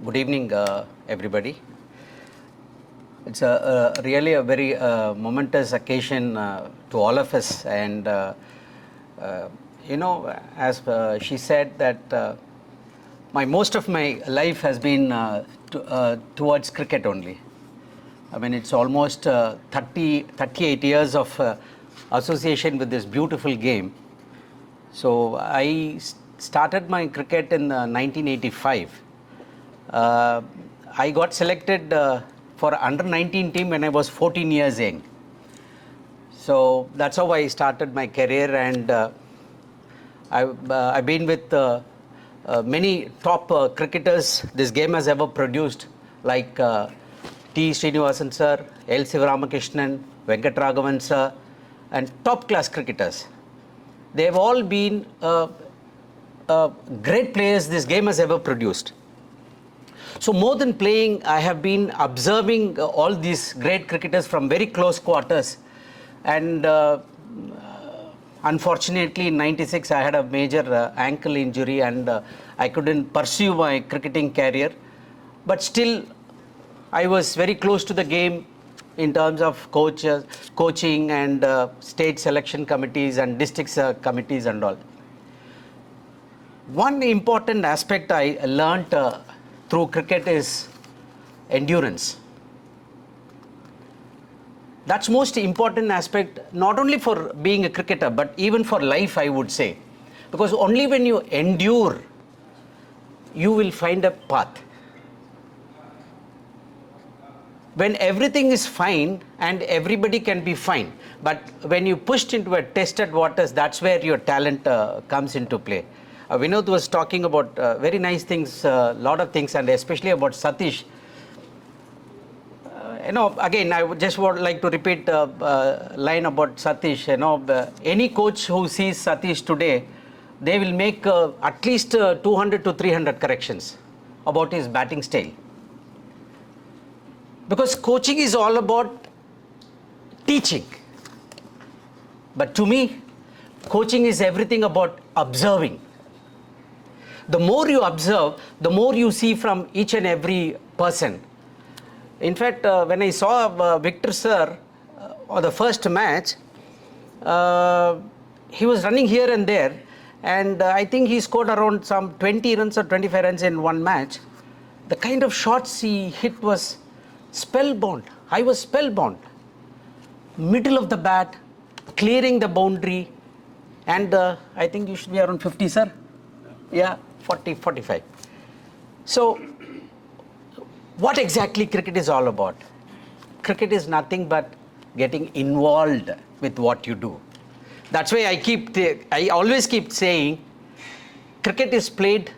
Good evening, everybody. It's really a very momentous occasion to all of us, and as she said that most of my life has been towards cricket only. I mean, it's almost 38 years of association with this beautiful game. So I started my cricket in 1985. I got selected for under 19 team when I was 14 years young. So that's how I started my career, and I've been with many top cricketers this game has ever produced, like T. Srinivasan sir, L. Sivaramakrishnan, Venkatragavan sir, and top class cricketers. They've all been great players this game has ever produced. So more than playing, I have been observing all these great cricketers from very close quarters. And unfortunately, in '96, I had a major ankle injury, and I couldn't pursue my cricketing career. But still, I was very close to the game in terms of coaching and state selection committees and district committees and all. One important aspect I learnt through cricket is endurance. That's most important aspect, not only for being a cricketer, but even for life, I would say. Because only when you endure, you will find a path. When everything is fine and everybody can be fine, but when you pushed into a tested waters, that's where your talent comes into play. Vinod was talking about very nice things, a lot of things, and especially about Satish. Again, I would just would like to repeat a line about Satish. Any coach who sees Satish today, they will make at least 200 to 300 corrections about his batting style. Because coaching is all about teaching. But to me, coaching is everything about observing. The more you observe, the more you see from each and every person. In fact, when I saw Victor sir on the first match, he was running here and there, and I think he scored around some 20 runs or 25 runs in one match. The kind of shots he hit was spellbound. I was spellbound. Middle of the bat, clearing the boundary, and I think you should be around 50, sir. Yeah, 40, 45. So, what exactly cricket is all about? Cricket is nothing but getting involved with what you do. That's why I always keep saying, cricket is played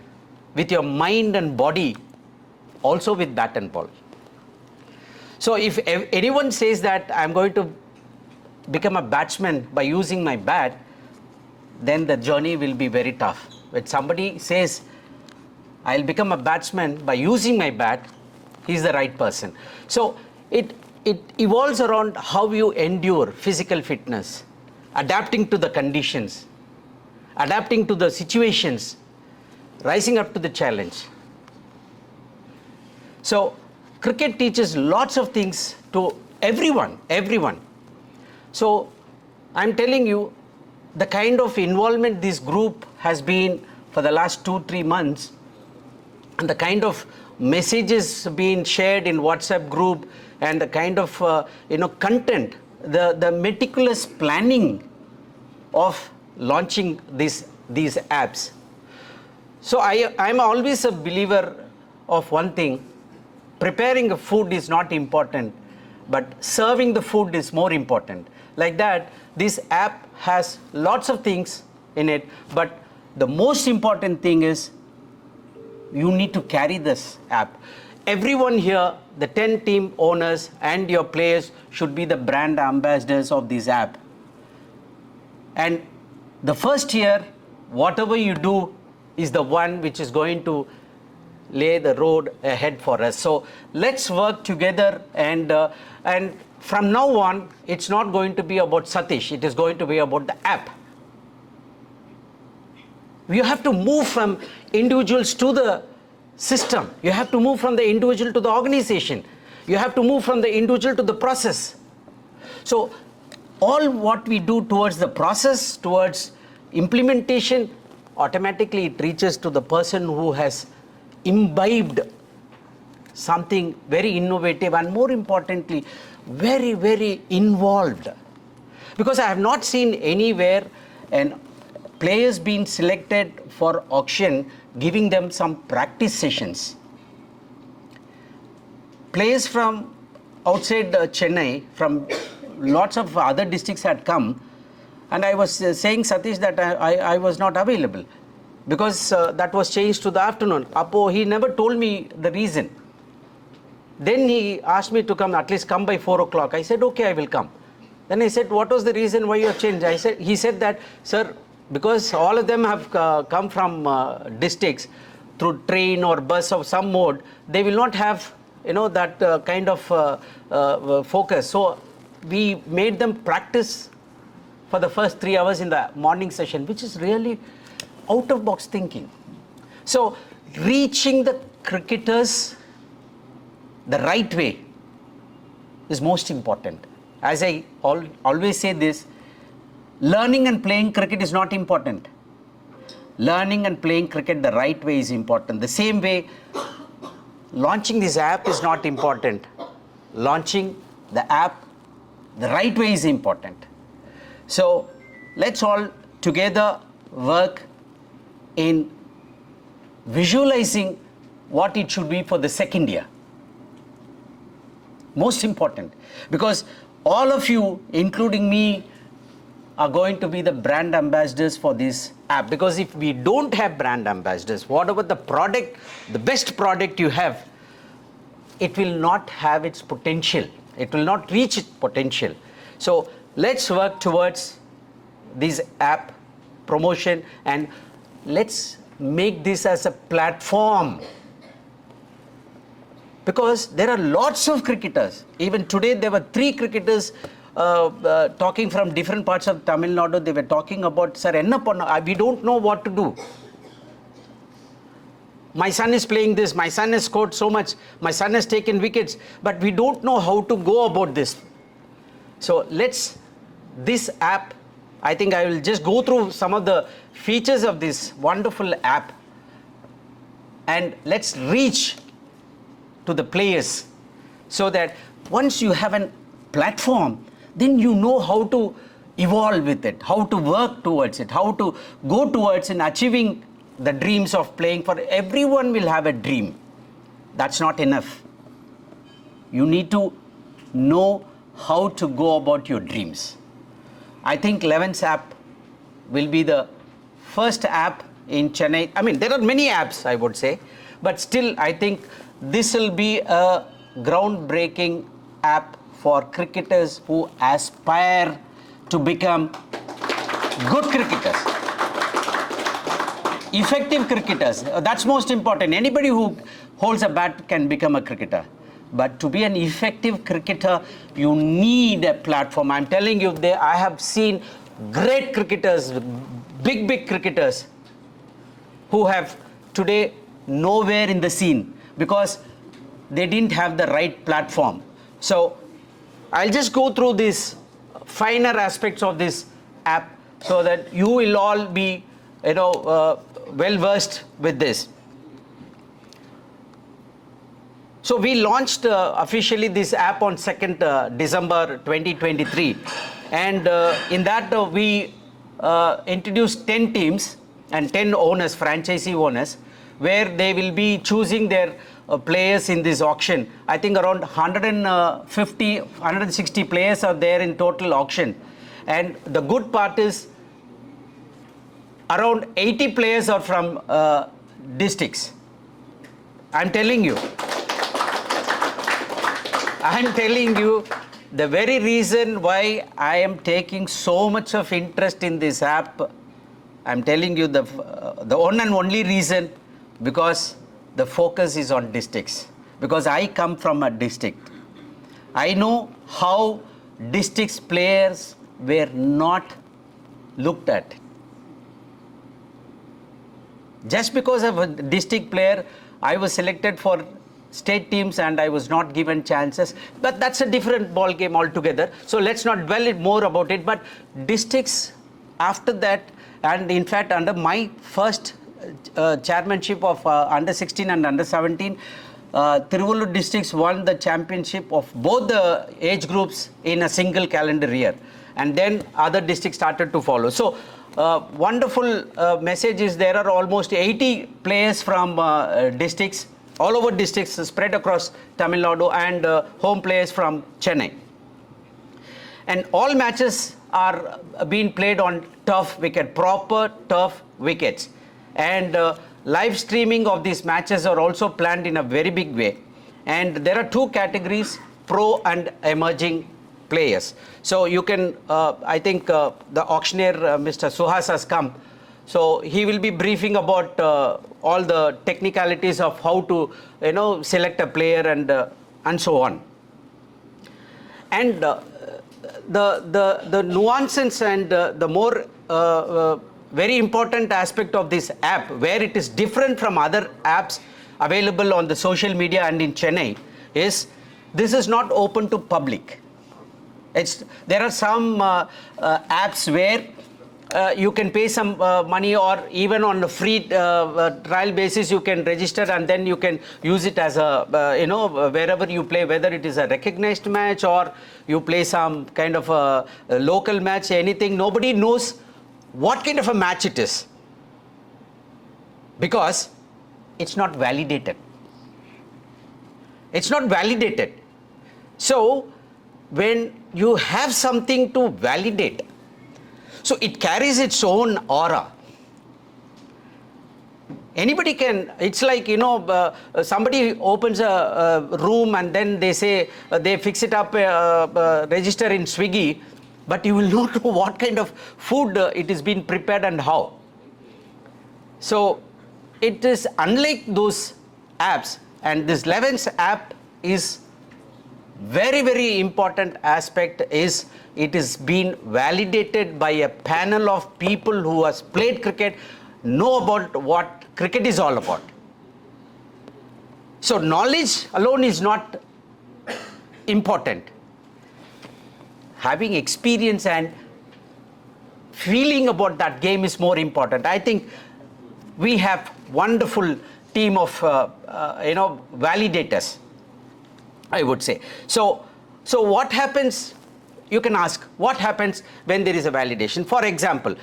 with your mind and body, also with bat and ball. So if anyone says that I'm going to become a batsman by using my bat, then the journey will be very tough. When somebody says, I'll become a batsman by using my bat, he's the right person. So it evolves around how you endure physical fitness, adapting to the conditions, adapting to the situations, rising up to the challenge. So cricket teaches lots of things to everyone. So I'm telling you, the kind of involvement this group has been for the last 2-3 months, and the kind of messages being shared in WhatsApp group, and the kind of content, the meticulous planning of launching these apps. So I'm always a believer of one thing: preparing a food is not important, but serving the food is more important. Like that, this app has lots of things in it, but the most important thing is you need to carry this app. Everyone here, the 10 team owners and your players, should be the brand ambassadors of this app. And the first year, whatever you do is the one which is going to lay the road ahead for us. So let's work together, and from now on, it's not going to be about Satish, it is going to be about the app. You have to move from individuals to the system. You have to move from the individual to the organization. You have to move from the individual to the process. So all what we do towards the process, towards implementation, automatically it reaches to the person who has imbibed something very innovative and, more importantly, very, very involved. Because I have not seen anywhere an players being selected for auction giving them some practice sessions. Players from outside Chennai, from lots of other districts had come, and I was saying, Satish, that I was not available because that was changed to the afternoon. Apo, he never told me the reason. Then he asked me to come, at least come by 4 o'clock. I said, okay, I will come. Then I said, what was the reason why you have changed? He said that, sir, because all of them have come from districts through train or bus of some mode, they will not have, that kind of focus. So we made them practice for the first 3 hours in the morning session, which is really out of box thinking. So reaching the cricketers the right way is most important. As I always say this, learning and playing cricket is not important. Learning and playing cricket the right way is important. The same way, launching this app is not important. Launching the app the right way is important. So let's all together work in visualizing what it should be for the second year. Most important, because all of you, including me, are going to be the brand ambassadors for this app. Because if we don't have brand ambassadors, whatever the product, the best product you have, it will not have its potential. It will not reach its potential. So let's work towards this app promotion, and let's make this as a platform. Because there are lots of cricketers. Even today there were 3 cricketers talking from different parts of Tamil Nadu. They were talking about, sir, we don't know what to do. My son is playing this, my son has scored so much, my son has taken wickets, but we don't know how to go about this. So this app, I think I will just go through some of the features of this wonderful app, and let's reach to the players, so that once you have a platform, then you know how to evolve with it, how to work towards it, how to go towards in achieving the dreams of playing. For everyone will have a dream. That's not enough. You need to know how to go about your dreams. I think 11's app will be the first app in Chennai. I mean, there are many apps, I would say, but still I think this will be a groundbreaking app for cricketers who aspire to become good cricketers, effective cricketers. That's most important. Anybody who holds a bat can become a cricketer. But to be an effective cricketer, you need a platform. I'm telling you, I have seen great cricketers, big cricketers, who have today nowhere in the scene because they didn't have the right platform. So I'll just go through these finer aspects of this app so that you will all be, well versed with this. So we launched officially this app on 2nd December 2023, and in that we introduced 10 teams and 10 owners, franchisee owners, where they will be choosing their players in this auction. I think around 160 players are there in total auction. And the good part is around 80 players are from districts. I'm telling you, the very reason why I am taking so much of interest in this app, I'm telling you the one and only reason, because the focus is on districts. Because I come from a district. I know how districts players were not looked at. Just because of a district player, I was selected for state teams and I was not given chances. But that's a different ball game altogether. So let's not dwell more about it. But districts after that, and in fact under my first chairmanship of under 16 and under 17, Tiruvallur districts won the championship of both the age groups in a single calendar year. And then other districts started to follow. So wonderful message is there are almost 80 players from districts, all over districts spread across Tamil Nadu, and home players from Chennai. And all matches are being played on turf wicket, proper turf wickets. And live streaming of these matches are also planned in a very big way. And there are two categories, pro and emerging players. So you can, I think the auctioneer, Mr. Suhas has come. So he will be briefing about all the technicalities of how to, select a player and so on. And the nuances and the more very important aspect of this app, where it is different from other apps available on the social media and in Chennai, is this is not open to public. There are some apps where you can pay some money, or even on a free trial basis you can register and then you can use it as a, wherever you play, whether it is a recognized match or you play some kind of a local match, anything. Nobody knows what kind of a match it is because it's not validated. It's not validated. So when you have something to validate, so it carries its own aura. Anybody can, it's like, somebody opens a room and then they say, they fix it up, register in Swiggy, but you will not know what kind of food it is being prepared and how. So it is unlike those apps, and this 11th app is very, very important aspect is it is being validated by a panel of people who has played cricket, know about what cricket is all about. So knowledge alone is not important. Having experience and feeling about that game is more important. I think we have wonderful team of validators, I would say. So what happens, you can ask, what happens when there is a validation? For example,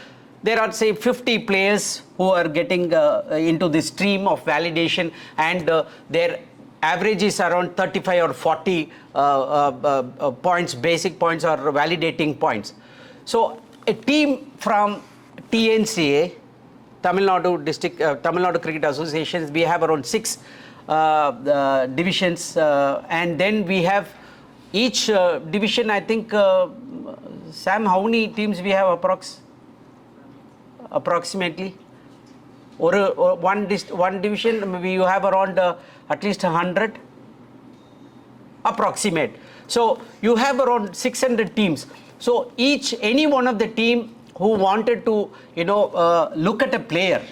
there are say 50 players who are getting into this stream of validation, and their average is around 35 or 40 points, basic points or validating points. So a team from TNCA, Tamil Nadu Cricket Associations, we have around 6 divisions, and then we have each division, I think, Sam, how many teams we have approximately? Or one division, maybe you have around at least 100 approximate. So you have around 600 teams. So any one of the team who wanted to, look at a player,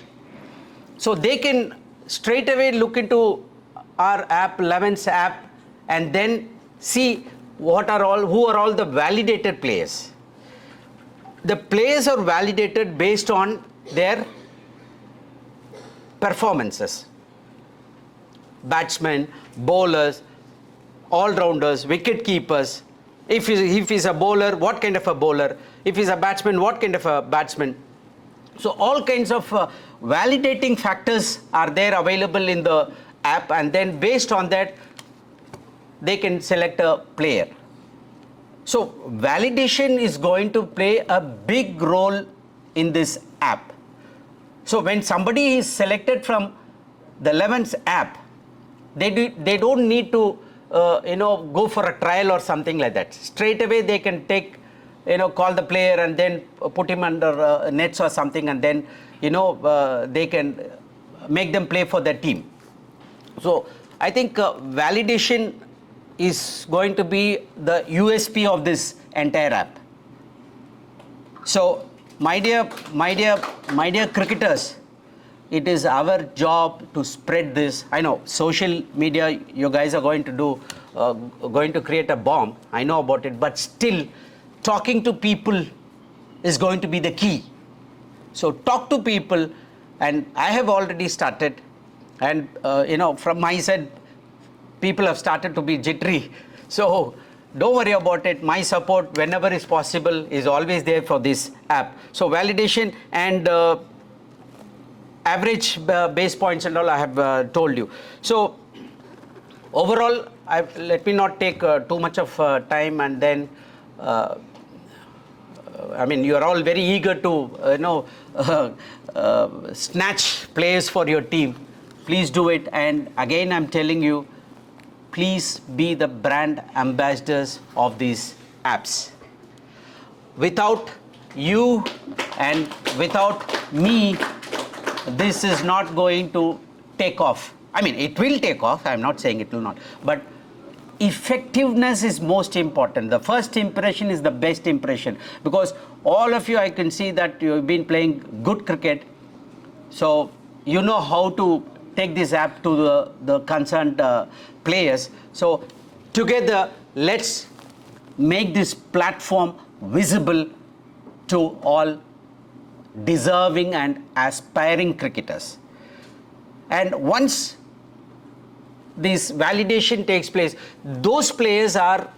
so they can straight away look into our app, 11's app, and then see who are all the validated players. The players are validated based on their performances. Batsmen, bowlers, all-rounders, wicket keepers. If he's a bowler, what kind of a bowler? If he's a batsman, what kind of a batsman? So all kinds of validating factors are there available in the app, and then based on that, they can select a player. So validation is going to play a big role in this app. So when somebody is selected from the 11's app, they don't need to go for a trial or something like that. Straight away they can take, call the player and then put him under nets or something, and then they can make them play for their team. So I think validation is going to be the USP of this entire app. So my dear cricketers, it is our job to spread this. I know social media, you guys are going to create a bomb. I know about it, but still, talking to people is going to be the key. So talk to people, and I have already started, and from my side, people have started to be jittery. So don't worry about it. My support, whenever is possible, is always there for this app. So validation and average base points and all I have told you. So overall, let me not take too much of time, and then I mean, you are all very eager to snatch players for your team. Please do it. And again, I'm telling you, please be the brand ambassadors of these apps. Without you and without me, this is not going to take off. I mean, it will take off. I'm not saying it will not. But effectiveness is most important. The first impression is the best impression, because all of you, I can see that you've been playing good cricket. So you know how to take this app to the concerned players. So together, let's make this platform visible to all deserving and aspiring cricketers. And once this validation takes place, those players are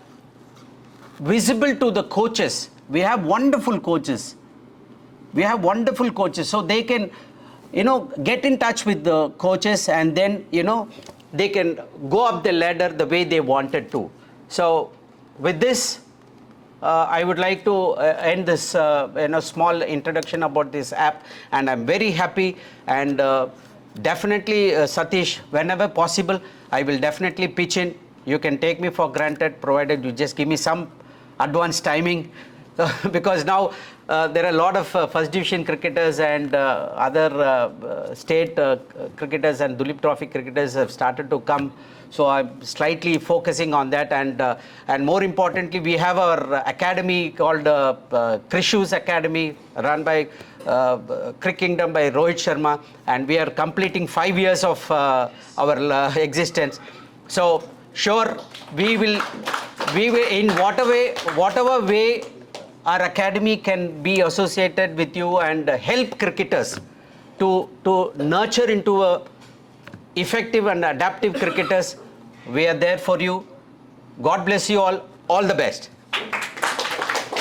visible to the coaches. We have wonderful coaches. So they can, get in touch with the coaches, and then, they can go up the ladder the way they wanted to. So with this, I would like to end this small introduction about this app, and I'm very happy. And definitely, Satish, whenever possible, I will definitely pitch in. You can take me for granted, provided you just give me some advance timing, because now there are a lot of first division cricketers and other state cricketers and Duleep Trophy cricketers have started to come. So I'm slightly focusing on that, and more importantly, we have our academy called Krishu's Academy, run by Crick Kingdom by Rohit Sharma, and we are completing 5 years of our existence. So sure, we will in whatever way our academy can be associated with you and help cricketers to nurture into a effective and adaptive cricketers. We are there for you. God bless you all. All the best.